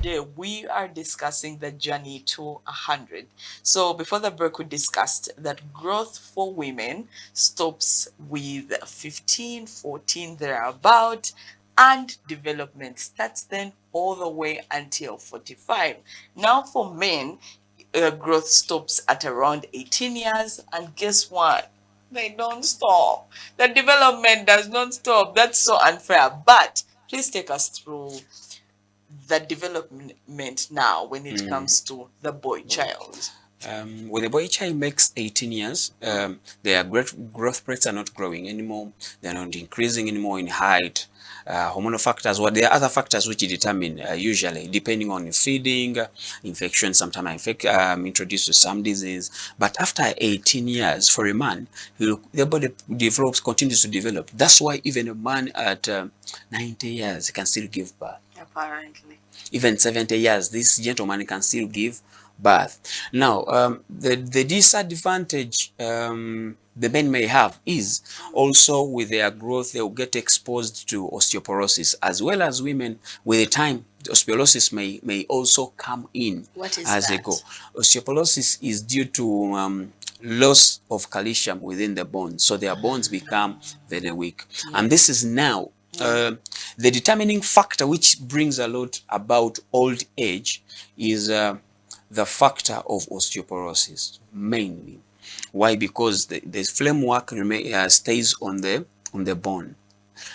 today we are discussing the journey to 100. So before the break, we discussed that growth for women stops with 15, 14, thereabout, and development starts then all the way until 45. Now for men, growth stops at around 18 years, and guess what? They don't stop. The development does not stop. That's so unfair. But please take us through the development now when it comes to the boy child. When the boy child makes 18 years, their growth rates are not growing anymore. They're not increasing anymore in height. Hormonal factors, well, there are other factors which determine, usually, depending on your feeding, infection, sometimes introduced to some disease. But after 18 years, for a man, the body continues to develop. That's why even a man at 90 years can still give birth. Apparently. Even 70 years, this gentleman can still give birth. Now, the disadvantage the men may have is also with their growth, they will get exposed to osteoporosis, as well as women. With the time, the osteoporosis may also come in. What is as that? they go. Osteoporosis is due to loss of calcium within the bones, so their bones become very weak. And this is now the determining factor which brings a lot about old age is the factor of osteoporosis, mainly. Why? Because the framework stays on the bone.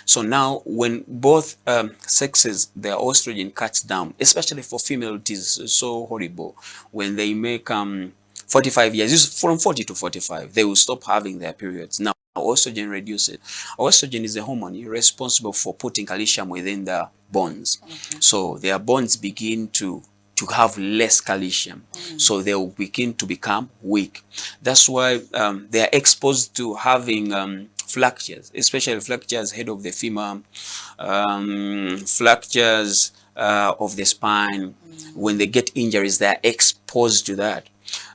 So now, when both sexes, their estrogen cuts down, especially for female, it is so horrible. When they make 45 years, from 40 to 45, they will stop having their periods. Now, estrogen reduces. Estrogen is a hormone responsible for putting calcium within the bones. So their bones begin to have less calcium, so they will begin to become weak. That's why they are exposed to having fractures, especially fractures head of the femur, fractures of the spine. When they get injuries, they are exposed to that.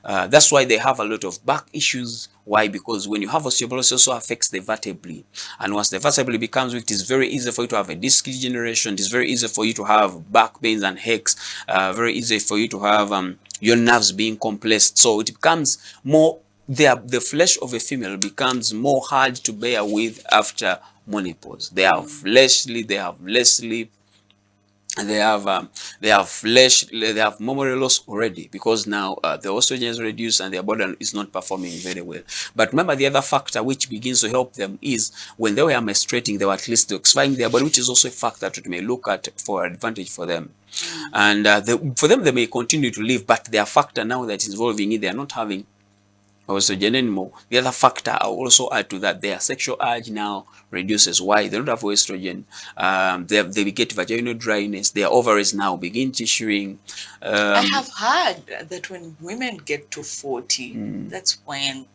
That's why they have a lot of back issues. Why? Because when you have osteoporosis, it also affects the vertebrae. And once the vertebrae becomes weak, it is very easy for you to have a disc degeneration. It is very easy for you to have back pains and aches. Very easy for you to have your nerves being compressed. So it becomes more, the flesh of a female becomes more hard to bear with after menopause. They are fleshly, they have less sleep, they have flesh, they have memory loss already, because now the estrogen is reduced and their body is not performing very well. But remember, the other factor which begins to help them is when they were menstruating, they were at least detoxifying their body, which is also a factor that we may look at for advantage for them. And for them, they may continue to live, but their factor now that is involving it, they are not having estrogen anymore. The other factor I'll also add to that, their sexual urge now reduces. Why? They don't have estrogen. They get vaginal dryness. Their ovaries now begin tissuing. I have heard that when women get to 40, that's when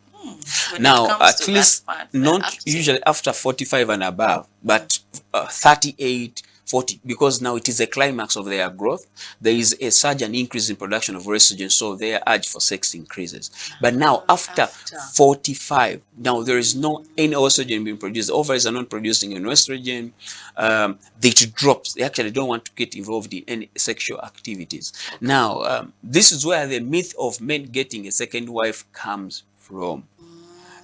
Now, it comes at to least that part, not usually after 45 and above, but 38, 40, because now it is a climax of their growth. There is a surge and increase in production of estrogen, so their urge for sex increases. But now, after 45, now there is no any estrogen being produced. The ovaries are not producing any estrogen. It drops. They actually don't want to get involved in any sexual activities. Now, this is where the myth of men getting a second wife comes from.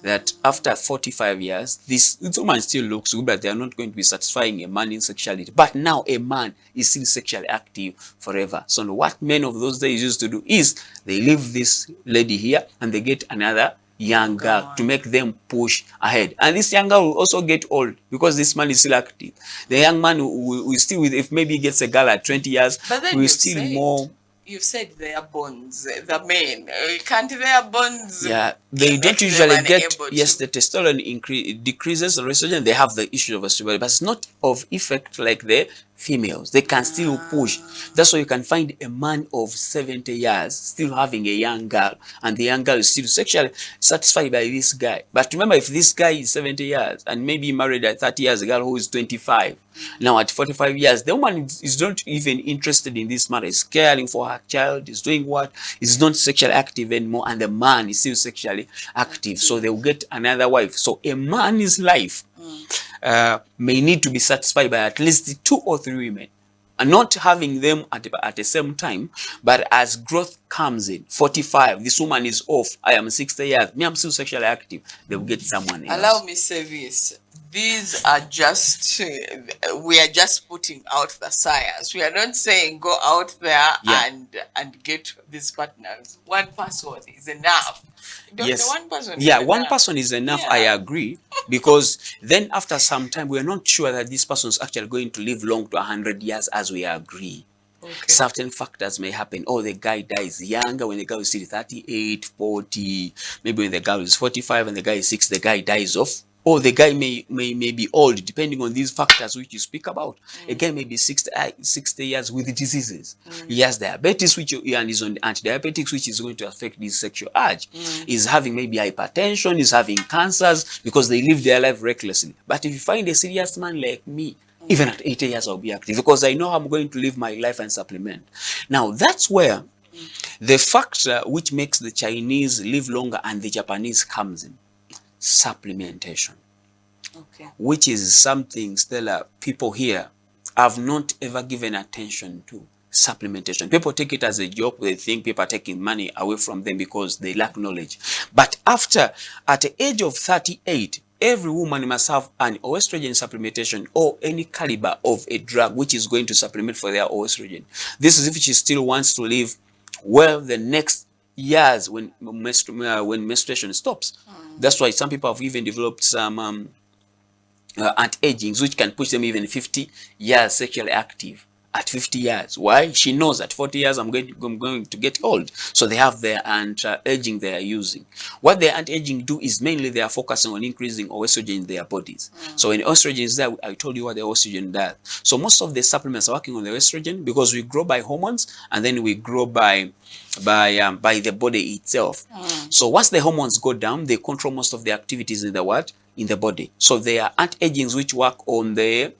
That after 45 years, this woman still looks good, but they are not going to be satisfying a man in sexuality. But now a man is still sexually active forever. So what men of those days used to do is they leave this lady here and they get another young girl to make them push ahead. And this young girl will also get old because this man is still active. The young man will still, if maybe he gets a girl at 20 years, but then will still more. You said their bonds, the men, can't their bonds? Yeah, they don't usually get, yes, the testosterone decreases, the estrogen, they have the issue of estrogen, but it's not of effect like the females. They can still push. That's why you can find a man of 70 years still having a young girl, and the young girl is still sexually satisfied by this guy. But remember, if this guy is 70 years and maybe married at 30 years, a girl who is 25, now at 45 years, the woman is not even interested in this man, is caring for her child, is doing what, is not sexually active anymore, and the man is still sexually active. So they will get another wife. So a man's life may need to be satisfied by at least 2 or 3 women and not having them at the same time, but as growth comes in, 45, this woman is off, I am 60 years, me, I'm still sexually active, they will get someone else. Allow me say this. These are just, we are just putting out the science. We are not saying go out there and get these partners. One person is enough. Yes. One person one person is enough. I agree, because then after some time we are not sure that this person is actually going to live long to 100 years as we agree. Okay. Certain factors may happen. Oh, the guy dies younger when the girl is still 38, 40. Maybe when the girl is 45 and the guy is 6, the guy dies off. Or the guy may be old, depending on these factors which you speak about. A guy may be 60 years with diseases. He has diabetes, and is on antidiabetics, which is going to affect his sexual urge. He's having maybe hypertension, he's having cancers, because they live their life recklessly. But if you find a serious man like me, even at 80 years, I'll be active, because I know I'm going to live my life and supplement. Now, that's where the factor which makes the Chinese live longer and the Japanese comes in. Supplementation. Okay. Which is something, Stella, people here have not ever given attention to. Supplementation. People take it as a joke. They think people are taking money away from them because they lack knowledge. But at the age of 38, every woman must have an estrogen supplementation or any caliber of a drug which is going to supplement for their estrogen. This is if she still wants to live well the next years when menstruation stops. That's why some people have even developed some anti-agings which can push them even 50 years sexually active at 50 years. Why? She knows at 40 years I'm going to get old. So they have their anti-aging they are using. What their anti-aging do is mainly they are focusing on increasing estrogen in their bodies. So when estrogen is there, I told you what the estrogen does. So most of the supplements are working on the estrogen, because we grow by hormones and then we grow by the body itself. So once the hormones go down, they control most of the activities in the body. So there are anti-agings which work on the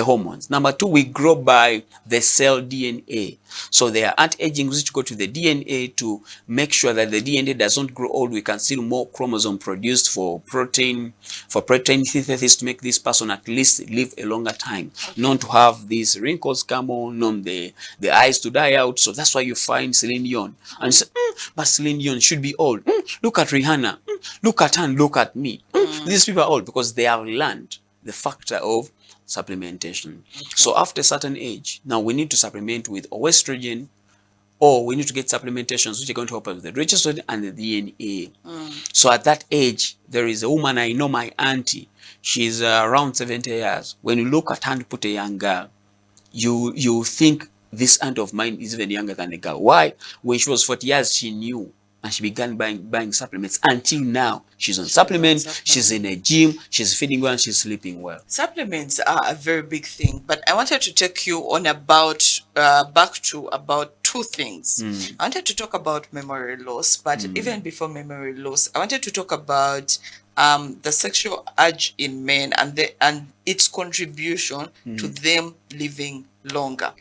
hormones. Number 2, we grow by the cell DNA. So there are anti-agings which go to the DNA to make sure that the DNA does not grow old. We can see more chromosome produced for protein synthesis to make this person at least live a longer time, not to have these wrinkles come on, not the eyes to die out. So that's why you find Celine Dion and you say, but Celine Dion should be old. Look at Rihanna. Look at her and look at me. These people are old because they have learned the factor of supplementation. So after a certain age, now we need to supplement with estrogen, or we need to get supplementations which are going to help us with the estrogen and the DNA. So at that age, there is a woman, I know, my auntie, she's around 70 years. When you look at her and put a young girl, you think this aunt of mine is even younger than a girl. Why? When she was 40 years, she knew. And she began buying supplements. Until now, she's on supplements, she's in a gym, she's feeding well, and she's sleeping well. Supplements are a very big thing, but I wanted to take you on back to about 2 things. I wanted to talk about memory loss, but even before memory loss, I wanted to talk about the sexual urge in men and its contribution to them living longer.